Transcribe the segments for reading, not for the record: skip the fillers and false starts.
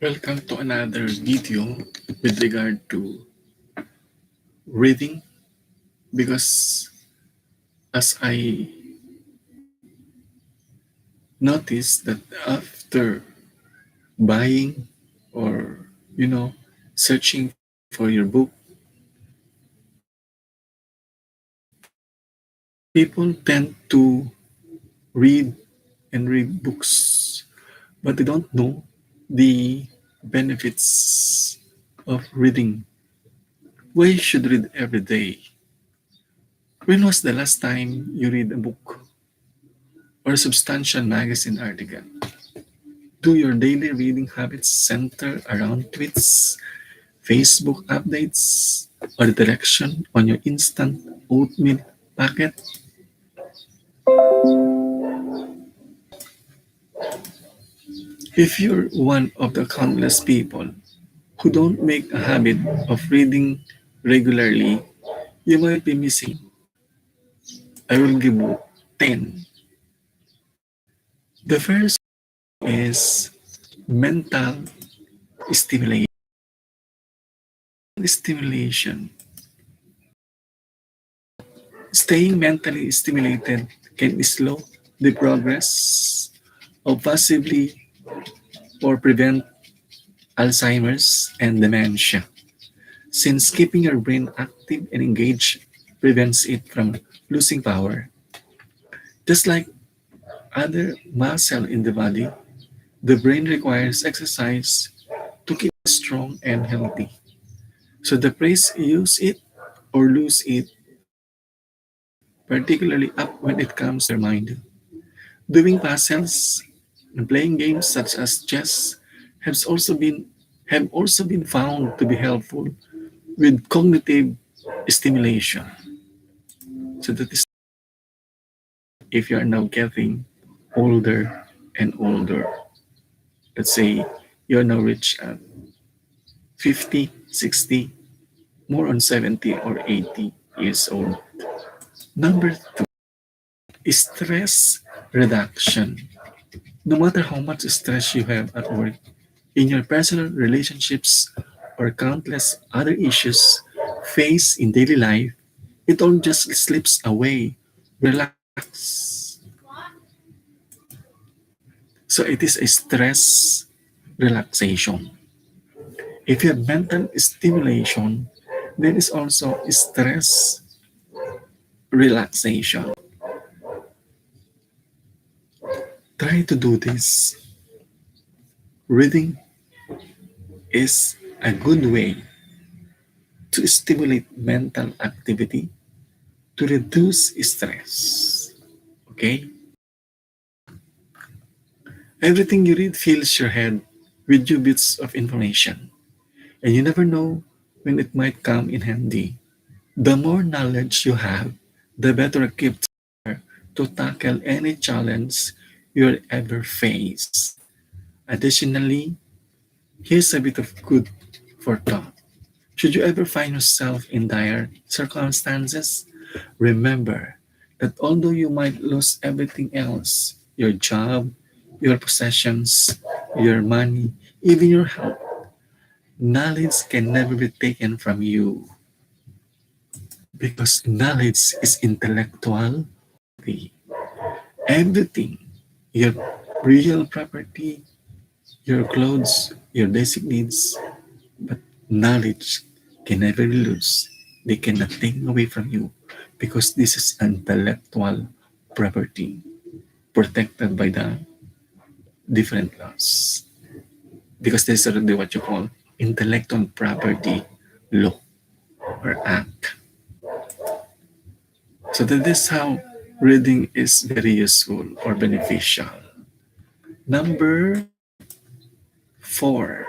Welcome to another video with regard to reading because as I noticed that after buying or searching for your book, people tend to read and read books, but they don't know the benefits of reading. Why you should read every day? When was the last time you read a book or a substantial magazine article? Do your daily reading habits center around tweets, Facebook updates, or the direction on your instant oatmeal packet? If you're one of the countless people who don't make a habit of reading regularly, you might be missing. I will give you 10. The first is mental stimulation. Stimulation. Staying mentally stimulated can slow the progress of possibly or prevent Alzheimer's and dementia, since keeping your brain active and engaged prevents it from losing power. Just like other muscle in the body, the brain requires exercise to keep strong and healthy. So the phrase use it or lose it, particularly up when it comes to your mind. Doing puzzles and playing games such as chess has also been have also been found to be helpful with cognitive stimulation. So that is if you are now getting older and older. Let's say you are now reached at 50, 60, more on 70 or 80 years old. Number two, stress reduction. No matter how much stress you have at work, in your personal relationships, or countless other issues faced in daily life, it all just slips away. Relax. So it is a stress relaxation. If you have mental stimulation, there is also stress relaxation. Try to do this. Reading is a good way to stimulate mental activity to reduce stress. Okay? Everything you read fills your head with new bits of information, and you never know when it might come in handy. The more knowledge you have, the better equipped you are to tackle any challenge you'll ever face. Additionally, here's a bit of good for thought. Should you ever find yourself in dire circumstances, remember that although you might lose everything else, your job, your possessions, your money, even your health, knowledge can never be taken from you because knowledge is intellectual. Everything, your real property, your clothes, your basic needs, but knowledge can never lose. They cannot take away from you because this is intellectual property protected by the different laws. Because this is already what you call intellectual property law or act. So that is how reading is very useful or beneficial. Number 4,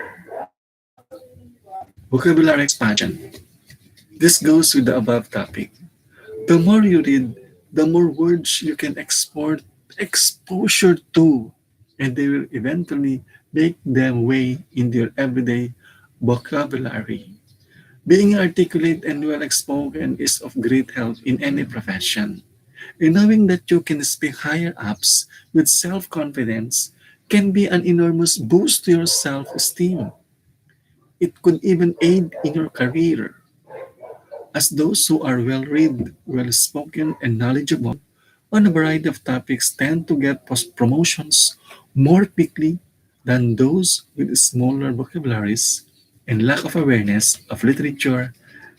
vocabulary expansion. This goes with the above topic. The more you read, the more words you can export exposure to, and they will eventually make them way into your everyday vocabulary. Being articulate and well spoken is of great help in any profession. And knowing that you can speak higher ups with self confidence can be an enormous boost to your self-esteem. It could even aid in your career, as those who are well-read, well-spoken, and knowledgeable on a variety of topics tend to get promotions more quickly than those with smaller vocabularies and lack of awareness of literature,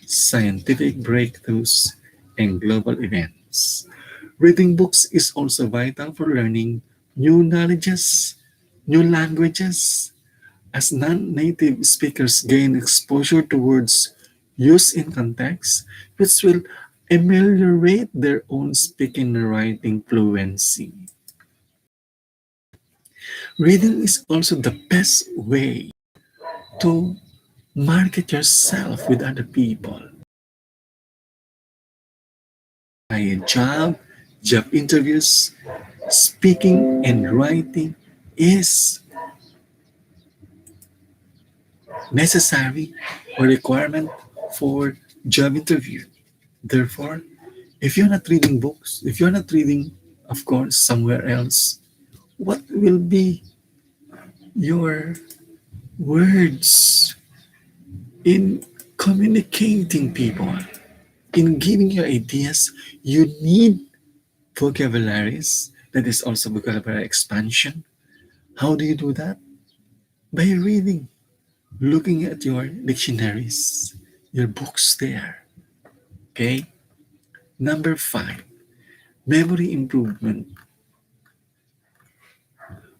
scientific breakthroughs, and global events. Reading books is also vital for learning new knowledges, new languages, as non-native speakers gain exposure to words used in context, which will ameliorate their own speaking and writing fluency. Reading is also the best way to market yourself with other people. A job interviews, speaking and writing is necessary or requirement for job interview. Therefore, if you're not reading books, if you're not reading, of course, somewhere else, what will be your words in communicating people, in giving your ideas? You need vocabularies. That is also vocabulary expansion. How do you do that? By reading, looking at your dictionaries, your books there. Okay? Number five, memory improvement.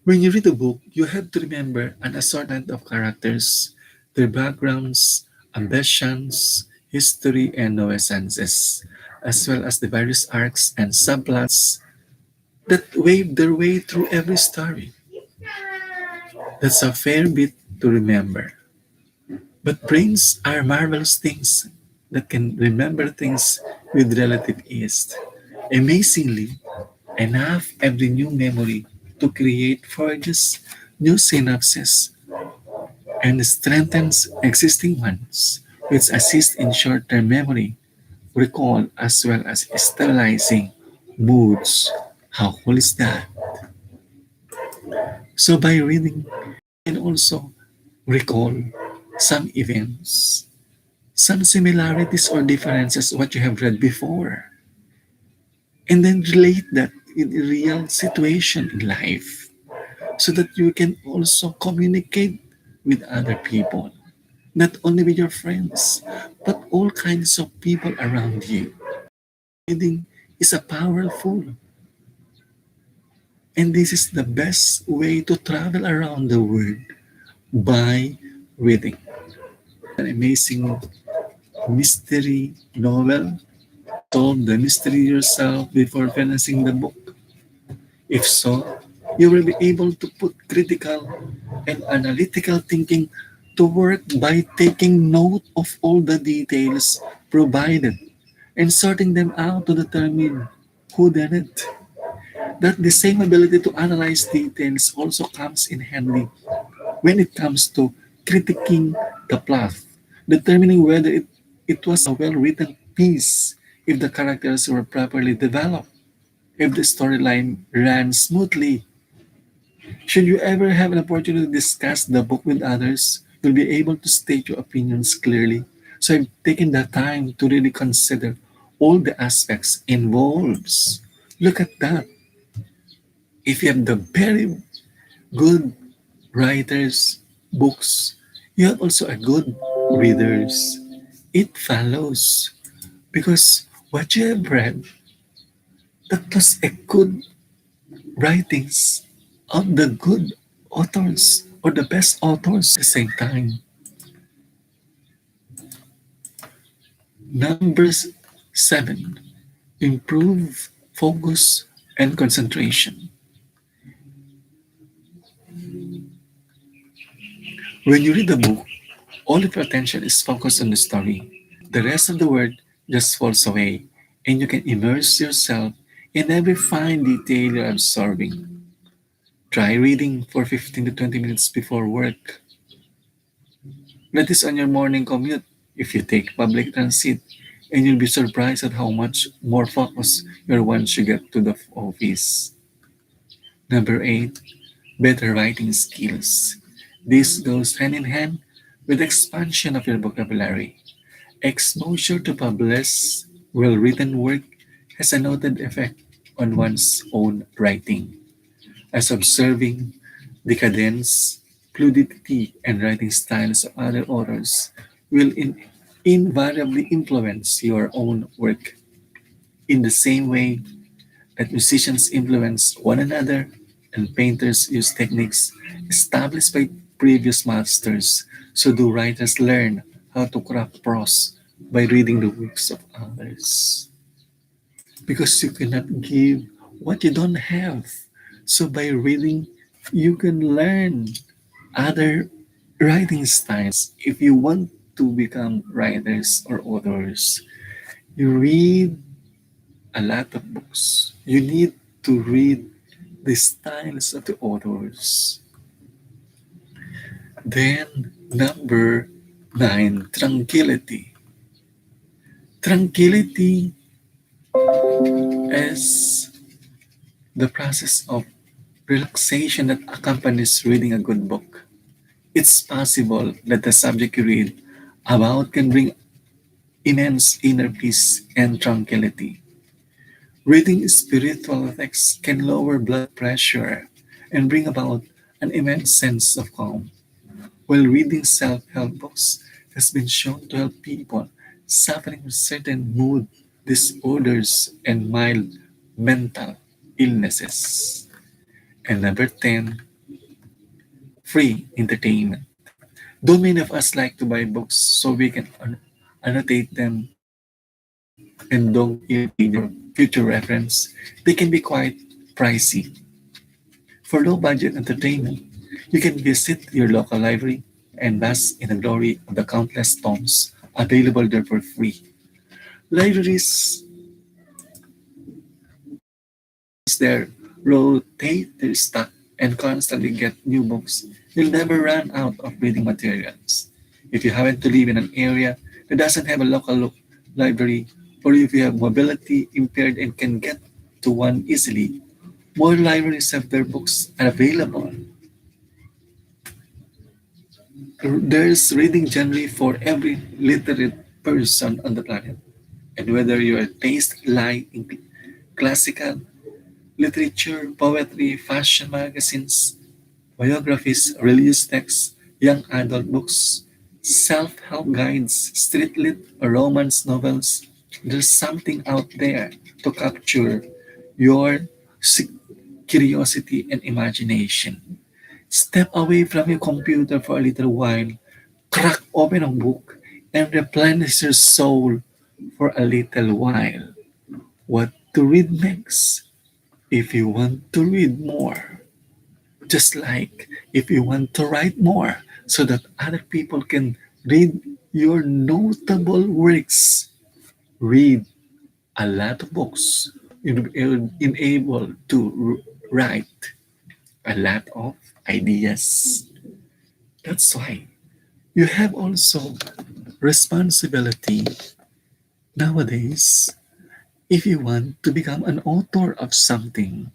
When you read a book, you have to remember an assortment of characters, their backgrounds, ambitions, history, and nuisances, as well as the various arcs and subplots that wave their way through every story. That's a fair bit to remember. But brains are marvelous things that can remember things with relative ease. Amazingly, enough every new memory to create forges new synapses and strengthens existing ones, which assist in short-term memory recall as well as stabilizing moods. How cool is that? So by reading, you can also recall some events, some similarities or differences what you have read before, and then relate that in a real situation in life so that you can also communicate with other people, not only with your friends, but all kinds of people around you. Reading is a powerful, and this is the best way to travel around the world by reading. An amazing mystery novel. Solve the mystery yourself before finishing the book. If so, you will be able to put critical and analytical thinking to work by taking note of all the details provided and sorting them out to determine who did it. That the same ability to analyze details also comes in handy when it comes to critiquing the plot, determining whether it was a well written piece, if the characters were properly developed, if the storyline ran smoothly. Should you ever have an opportunity to discuss the book with others, you'll be able to state your opinions clearly. So I've taken the time to really consider all the aspects involved. Look at that. If you have the very good writers, books, you have also a good readers. It follows because what you have read, that was a good writings of the good authors or the best authors at the same time. Number seven, improve focus and concentration. When you read a book, all of your attention is focused on the story. The rest of the world just falls away, and you can immerse yourself in every fine detail you're absorbing. Try reading for 15 to 20 minutes before work. That is on your morning commute if you take public transit, and you'll be surprised at how much more focus you're once you get to the office. Number eight, better writing skills. This goes hand in hand with expansion of your vocabulary. Exposure to published, well-written work has a noted effect on one's own writing, as observing the cadence, fluidity, and writing styles of other authors will invariably influence your own work. In the same way that musicians influence one another and painters use techniques established by previous masters, so do writers learn how to craft prose by reading the works of others. Because you cannot give what you don't have. So by reading, you can learn other writing styles. If you want to become writers or authors, you read a lot of books. You need to read the styles of the authors. Then, number nine, tranquility. Tranquility is the process of relaxation that accompanies reading a good book. It's possible that the subject you read about can bring immense inner peace and tranquility. Reading spiritual texts can lower blood pressure and bring about an immense sense of calm, while reading self help books has been shown to help people suffering with certain mood disorders and mild mental illnesses. And number 10, free entertainment. Though many of us like to buy books so we can annotate them and don't even read your future reference, they can be quite pricey. For low budget entertainment, you can visit your local library and bask in the glory of the countless tomes available there for free. Libraries there rotate their stock and constantly get new books. You'll never run out of reading materials. If you happen to live in an area that doesn't have a local library, or if you have mobility impaired and can get to one easily, more libraries have their books available. There's reading generally for every literate person on the planet. And whether your taste lie in classical literature, poetry, fashion magazines, biographies, religious texts, young adult books, self-help guides, street lit, or romance novels, there's something out there to capture your curiosity and imagination. Step away from your computer for a little while, crack open a book, and replenish your soul for a little while. What to read next? If you want to read more, just like if you want to write more so that other people can read your notable works, read a lot of books. You'll be able to write a lot of ideas. That's why you have also responsibility nowadays if you want to become an author of something,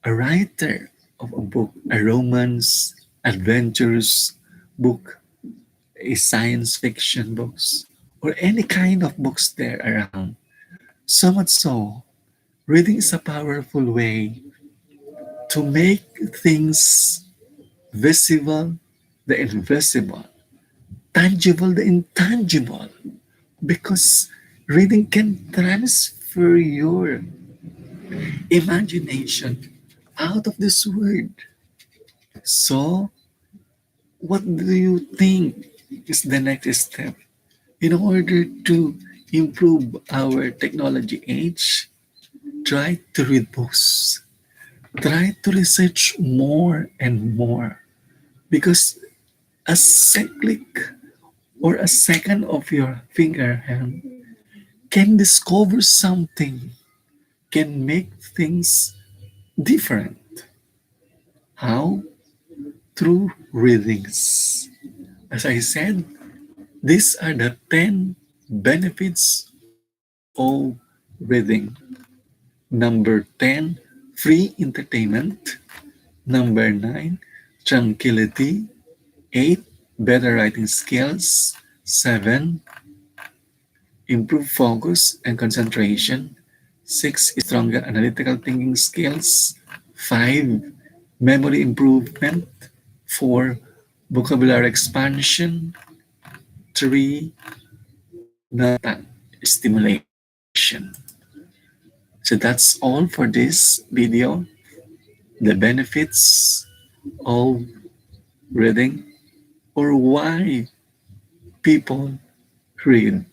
a writer of a book, a romance, adventures book, a science fiction books, or any kind of books there around. So much so, reading is a powerful way to make things visible, the invisible, tangible, the intangible, because reading can transfer your imagination out of this world. So, what do you think is the next step in order to improve our technology age? Try to read books. Try to research more and more because a click or a second of your finger hand can discover something, can make things different. How? Through readings. As I said, these are the 10 benefits of reading. Number 10, free entertainment. Number 9, tranquility. 8, better writing skills. 7, improve focus and concentration. 6, stronger analytical thinking skills. 5, memory improvement. 4, vocabulary expansion. 3, nata stimulation. So that's all for this video. The benefits of reading or why people read.